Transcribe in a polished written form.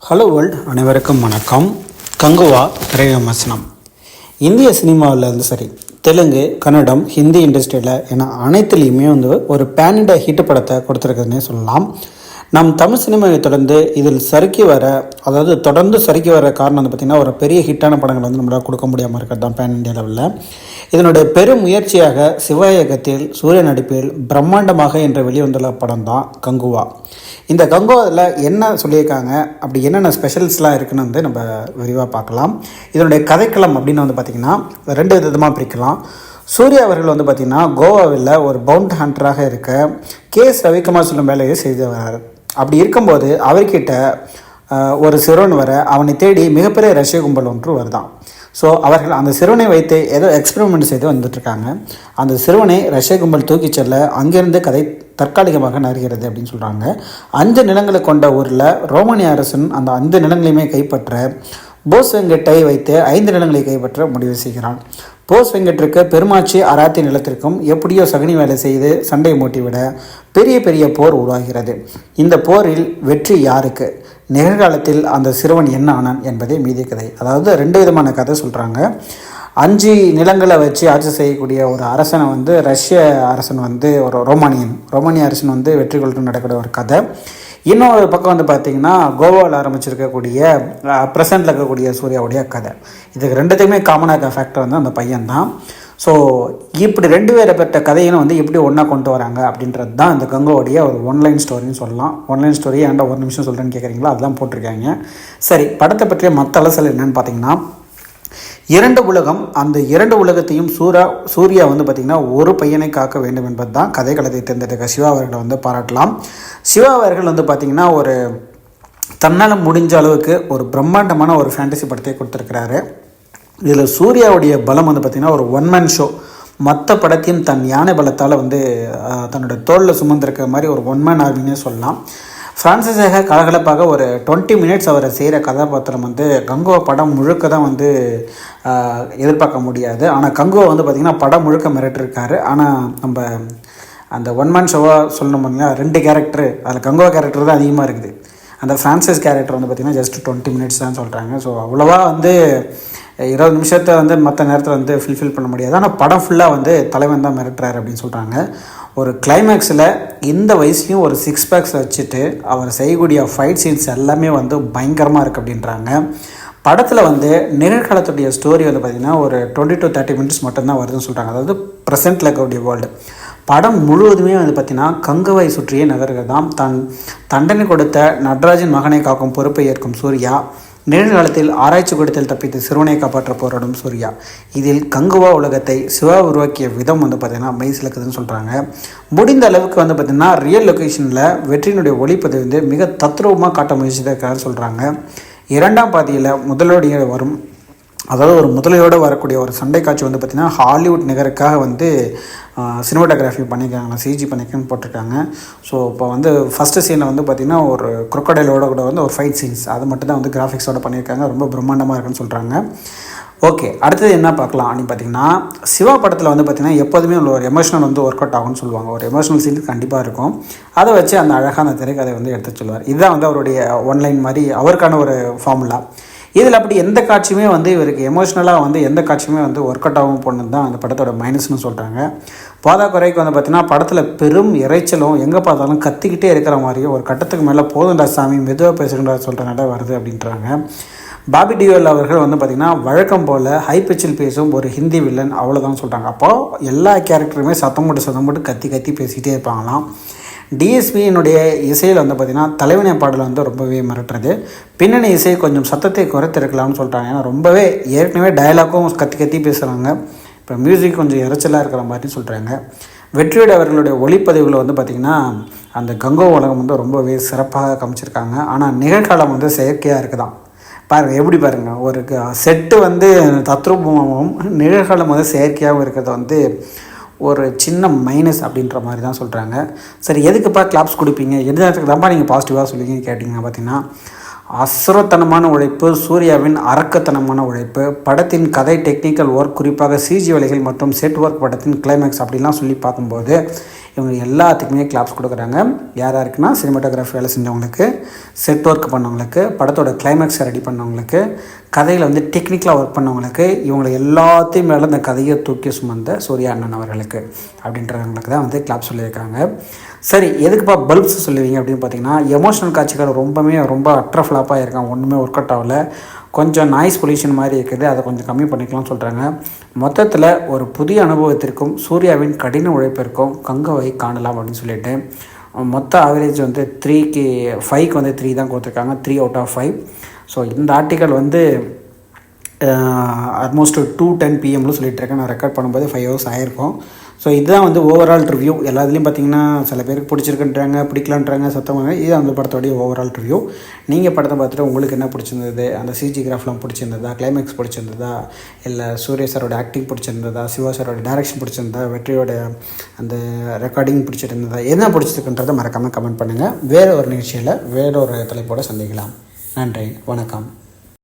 Hello world, அனைவருக்கும் வணக்கம். கங்குவா திரை விமர்சனம். இந்திய சினிமாவில் சரி, தெலுங்கு, கன்னடம், ஹிந்தி இண்டஸ்ட்ரியில் என அனைத்துலேயுமே ஒரு பேன் இண்டியா ஹிட் படத்தை கொடுத்துருக்குதுன்னே சொல்லலாம். நம் தமிழ் சினிமாவை தொடர்ந்து இதில் தொடர்ந்து சறுக்கி வர காரணம் பார்த்திங்கன்னா, ஒரு பெரிய ஹிட்டான படங்கள் நம்மளால் கொடுக்க முடியாமல் இருக்கிறது தான் பேன் இண்டியா லெவலில். இதனுடைய பெரும் முயற்சியாக சிவா இயக்கத்தில் சூரிய நடிப்பில் பிரம்மாண்டமாக என்று வெளிவந்துள்ள படம் தான் கங்குவா. இந்த கங்குவாவில் என்ன சொல்லியிருக்காங்க, அப்படி என்னென்ன ஸ்பெஷல்ஸ்லாம் இருக்குன்னு நம்ம விரிவாக பார்க்கலாம். இதனுடைய கதைக்களம் அப்படின்னு பார்த்திங்கன்னா ரெண்டு விதமாக பிரிக்கலாம். சூர்யா அவர்கள் பார்த்திங்கன்னா கோவாவில் ஒரு பவுண்ட் ஹண்டராக இருக்க கேஎஸ் ரவிக்குமார் சொல்லும் வேலையை செய்து வரார். அப்படி இருக்கும்போது அவர்கிட்ட ஒரு சிறுவன் வர அவனை தேடி மிகப்பெரிய ரஷ்ய கும்பல் ஒன்று வருதான். ஸோ அவர்கள் அந்த சிறுவனை வைத்து ஏதோ எக்ஸ்பெரிமெண்ட் செய்து வந்துட்டுருக்காங்க. அந்த சிறுவனை ரஷ்ய கும்பல் தூக்கி செல்ல அங்கேருந்து கதை தற்காலிகமாக நகர்கிறது அப்படின்னு சொல்கிறாங்க. 5 நிலங்களை கொண்ட ஊரில் ரோமானிய அரசன் அந்த 5 நிலங்களையுமே கைப்பற்ற போஸ் வெங்கட்டை வைத்து 5 நிலங்களை கைப்பற்ற முடிவு செய்கிறான். போஸ் வெங்கட்டிற்கு பெருமாச்சி அராத்தி நிலத்திற்கும் எப்படியோ சகனி வேலை செய்து சண்டை மூட்டிவிட பெரிய பெரிய போர் உருவாகிறது. இந்த போரில் வெற்றி யாருக்கு, நிகழ்காலத்தில் அந்த சிறுவன் என்ன ஆனான் என்பதே மீதி கதை. அதாவது 2 விதமான கதை சொல்கிறாங்க. 5 நிலங்களை வச்சு ஆட்சி செய்யக்கூடிய ஒரு அரசனை ரஷ்ய அரசன் ஒரு ரோமானிய அரசன் வெற்றி கொள்ளும் நடக்கிற ஒரு கதை. இன்னொரு பக்கம் பார்த்திங்கன்னா கோவாவில் ஆரம்பிச்சிருக்கக்கூடிய ப்ரெசண்டில் இருக்கக்கூடிய சூர்யாவுடைய கதை. இதுக்கு 2த்தையுமே காமனாக ஃபேக்டர் அந்த பையன்தான். ஸோ இப்படி 2 பேரப்பட்ட கதையும் எப்படி ஒன்றா கொண்டு வராங்க அப்படின்றது தான் இந்த கங்குவோடைய ஒரு ஒன்லைன் ஸ்டோரின்னு சொல்லலாம். ஒன்லைன் ஸ்டோரி ஏன்டா ஒரு நிமிஷம் சொல்கிறேன்னு கேட்குறீங்களா, அதெல்லாம் போட்டிருக்காங்க. சரி, படத்தை பற்றிய மற்ற அலசல் என்னென்னு பார்த்தீங்கன்னா, 2 உலகம், அந்த 2 உலகத்தையும் சூர்யா பார்த்திங்கன்னா ஒரு பையனை காக்க வேண்டும் என்பது தான் கதைக்களத்தை தேர்ந்தெடுக்க சிவா அவர்களை பாராட்டலாம். சிவா அவர்கள் பார்த்திங்கன்னா ஒரு தன்னால் முடிஞ்ச அளவுக்கு ஒரு பிரம்மாண்டமான ஒரு ஃபேண்டசி படத்தை கொடுத்துருக்கிறாரு. இதில் சூர்யாவுடைய பலம் பார்த்திங்கன்னா ஒரு ஒன்-மேன் ஷோ. மற்ற படத்தையும் தன் யானை பலத்தால் தன்னோட தோளில் சுமந்திருக்கிற மாதிரி ஒரு ஒன்-மேன் ஆர்மின்னே சொல்லலாம். ஃப்ரான்சிஸாக கலகலப்பாக ஒரு 20 மினிட்ஸ் அவரை செய்கிற கதாபாத்திரம் கங்குவா படம் முழுக்க தான் எதிர்பார்க்க முடியாது. ஆனால் கங்குவா பார்த்திங்கன்னா படம் முழுக்க மிரட்டிருக்காரு. ஆனால் நம்ம அந்த ஒன்-மேன் ஷோவாக சொல்லணும் இல்லையா, 2 கேரக்டர், அதில் கங்குவா கேரக்டர் தான் அதிகமாக இருக்குது. அந்த ஃப்ரான்சிஸ் கேரக்டர் பார்த்திங்கன்னா ஜஸ்ட் 20 மினிட்ஸ் தான் சொல்கிறாங்க. ஸோ அவ்வளோவா 20 நிமிஷத்தை மற்ற நேரத்தில் ஃபில்ஃபில் பண்ண முடியாது. ஆனால் படம் ஃபுல்லாக தலைவன் தான் மிரட்டுறாரு அப்படின்னு சொல்கிறாங்க. ஒரு கிளைமேக்ஸில் இந்த வயசுலையும் ஒரு 6 பேக்ஸ் வச்சுட்டு அவர் செய்யக்கூடிய ஃபைட் சீன்ஸ் எல்லாமே பயங்கரமாக இருக்குது அப்படின்றாங்க. படத்தில் நிகழ்காலத்துடைய ஸ்டோரி பார்த்திங்கன்னா ஒரு 20 to 30 மினிட்ஸ் மட்டும்தான் வருதுன்னு சொல்கிறாங்க. அதாவது ப்ரெசென்ட்டில் இருக்கக்கூடிய வேர்ல்டு. படம் முழுவதுமே பார்த்திங்கன்னா கங்குவை சுற்றியே நகர்கள் தான். தண்டனை கொடுத்த நடராஜன் மகனை காக்கும் பொறுப்பை ஏற்கும் சூர்யா, நிகழ்காலத்தில் ஆராய்ச்சி கூடத்தில் தப்பித்து சிறுவனை காப்பாற்ற போராடும் சூர்யா. இதில் கங்குவா உலகத்தை சிவா உருவாக்கிய விதம் பார்த்திங்கன்னா மெய்சிலக்குதுன்னு சொல்கிறாங்க. முடிந்த அளவுக்கு பார்த்திங்கன்னா ரியல் லொக்கேஷனில் வெற்றியினுடைய ஒளிப்பதிவு மிக தத்ரூபமாக காட்ட முயற்சிதான் சொல்கிறாங்க. 2ஆம் பாதியில் முதலோடைய வரும், அதாவது ஒரு முதலையோடு வரக்கூடிய ஒரு சண்டை காட்சி பார்த்திங்கன்னா ஹாலிவுட் நிகருக்காக சினிமாட்டோகிராஃபி பண்ணியிருக்காங்க, சிஜி பண்ணியிருக்கேன்னு போட்டிருக்காங்க. ஸோ இப்போ ஃபஸ்ட்டு சீனில் பார்த்திங்கன்னா ஒரு குரோக்கடைலோட கூட ஒரு ஃபைட் சீன்ஸ், அது மட்டும் தான் கிராஃபிக்ஸோடு பண்ணியிருக்காங்க. ரொம்ப பிரம்மாண்டமாக இருக்குன்னு சொல்கிறாங்க. ஓகே, அடுத்தது என்ன பார்க்கலாம் அப்படின்னு பார்த்திங்கன்னா, சிவா படத்தில் பார்த்திங்கன்னா எப்போதுமே ஒரு எமோஷனல் ஒர்க் அவுட் ஆகும்னு சொல்லுவாங்க. ஒரு எமோஷனல் சீன் கண்டிப்பாக இருக்கும். அதை வச்சு அந்த அழகான திரைக்கதை எடுத்து சொல்லுவார். இதுதான் அவருடைய ஒன்லைன் மாதிரி அவருக்கான ஒரு ஃபார்முலா. இதில் அப்படி எந்த காட்சியுமே இவருக்கு எமோஷ்னலாக எந்த காட்சியுமே ஒர்க் அவுட் ஆகும் போனது தான் அந்த படத்தோட மைனஸ்னு சொல்கிறாங்க. போதா குறைக்கு பார்த்திங்கன்னா படத்தில் பெரும் இறைச்சலும், எங்கே பார்த்தாலும் கத்திக்கிட்டே இருக்கிற மாதிரியும், ஒரு கட்டத்துக்கு மேலே போதுண்டா சாமி மெதுவாக பேசுகின்றா சொல்கிற நட வருது அப்படின்றாங்க. பாபி டியோல் அவர்கள் பார்த்திங்கன்னா வழக்கம் போல் ஹை பிச்சில் பேசும் ஒரு ஹிந்தி வில்லன், அவ்வளோதான் சொல்கிறாங்க. அப்போது எல்லா கேரக்டருமே சத்தம் போட்டு கத்தி பேசிக்கிட்டே இருப்பாங்களாம். டிஎஸ்பியினுடைய இசையில் பார்த்திங்கன்னா தலைவனை பாடல் ரொம்பவே மிரட்டுறது. பின்னணி இசை கொஞ்சம் சத்தத்தை குறைத்திருக்கலாம்னு சொல்கிறாங்க. ஏன்னா ரொம்பவே ஏற்கனவே டயலாக்கும் கத்தி பேசுகிறாங்க. இப்போ மியூசிக் கொஞ்சம் இறைச்சலாக இருக்கிற மாதிரி சொல்கிறாங்க. வெற்றியோட அவர்களுடைய ஒளிப்பதிவில் பார்த்திங்கன்னா அந்த கங்கோ உலகம் ரொம்பவே சிறப்பாக காமிச்சிருக்காங்க. ஆனால் நிகழ்காலம் செயற்கையாக இருக்குதான். பாருங்கள், எப்படி பாருங்கள், ஒரு செட்டு தத்ரூபமாகவும் நிகழ்காலம் செயற்கையாகவும் இருக்கிறத ஒரு சின்ன மைனஸ் அப்படின்ற மாதிரி தான் சொல்கிறாங்க. சரி, எதுக்குப்பா கிளாப்ஸ் கொடுப்பீங்க, எந்த நேரத்துக்கு தான்ப்பா நீங்கள் பாசிட்டிவாக சொல்லுவீங்கன்னு கேட்டிங்கன்னா பார்த்திங்கன்னா, அசுரத்தனமான உழைப்பு, சூர்யாவின் அரக்கத்தனமான உழைப்பு, படத்தின் கதை, டெக்னிக்கல் ஒர்க், குறிப்பாக சிஜி வேலைகள் மற்றும் செட் ஒர்க், படத்தின் கிளைமேக்ஸ் அப்படிலாம் சொல்லி பார்க்கும்போது இவங்க எல்லாத்துக்குமே கிளாப்ஸ் கொடுக்குறாங்க. யார் யாருக்குன்னா சினிமாட்டோகிராஃபி வேலை செஞ்சவங்களுக்கு, செட் ஒர்க் பண்ணவங்களுக்கு, படத்தோட கிளைமேக்ஸை ரெடி பண்ணவங்களுக்கு, கதையில் வந்து டெக்னிக்கலாக ஒர்க் பண்ணவங்களுக்கு, இவங்களை எல்லாத்தையும் மேலே இந்த கதையை தூக்கி சுமந்த சூர்யா அண்ணன் அவர்களுக்கு அப்படின்றவங்களுக்கு தான் வந்து கிளாப் சொல்லியிருக்காங்க. சரி, எதுக்குப்பா பல்ப்ஸ் சொல்லுவீங்க அப்படின்னு பார்த்தீங்கன்னா, எமோஷனல் காட்சிகள் ரொம்ப அட்ர ஃப்ளாப்பாக இருக்கான், ஒன்றுமே ஒர்க் அவுட் ஆகல, கொஞ்சம் நாய்ஸ் பொல்யூஷன் மாதிரி இருக்குது, அதை கொஞ்சம் கம்மி பண்ணிக்கலாம்னு சொல்கிறாங்க. மொத்தத்தில் ஒரு புதிய அனுபவத்திற்கும் சூர்யாவின் கடின உழைப்பிற்கும் கங்குவாவை காணலாம் அப்படின்னு சொல்லிட்டு மொத்த ஆவரேஜ் வந்து 5க்கு வந்து 3 தான் கொடுத்துருக்காங்க, 3 out of 5. ஸோ இந்த ஆர்டிக்கல் வந்து ஆல்மோஸ்ட் 2:10 PM சொல்லிட்டு இருக்கேன். நான் ரெக்கார்ட் பண்ணும்போது 5 hours ஆகிருக்கும். ஸோ இதுதான் வந்து ஓவரால் ரிவ்யூ. எல்லாத்துலேயும் பார்த்தீங்கன்னா சில பேருக்கு பிடிச்சிருக்குன்றாங்க, பிடிக்கலான்றாங்க, சத்தமாக. இது அந்த படத்தோடைய ஓவரால் ரிவ்யூ. நீங்கள் படத்தை பார்த்துட்டு உங்களுக்கு என்ன பிடிச்சிருந்தது, அந்த சிஜி கிராஃப்லாம் பிடிச்சிருந்ததா, கிளைமேக்ஸ் பிடிச்சிருந்ததா, இல்லை சூர்யா சாரோட ஆக்டிங் பிடிச்சிருந்ததா, சிவா சாரோட டைரக்ஷன் பிடிச்சிருந்தா, வெற்றியோட அந்த ரெக்கார்டிங் பிடிச்சிருந்ததா, என்ன பிடிச்சிருக்குன்றதை மறக்காமல் கமெண்ட் பண்ணுங்கள். வேறு ஒரு நிகழ்ச்சியில் வேறொரு தலைப்போடு சந்திக்கலாம். நன்றி, வணக்கம்.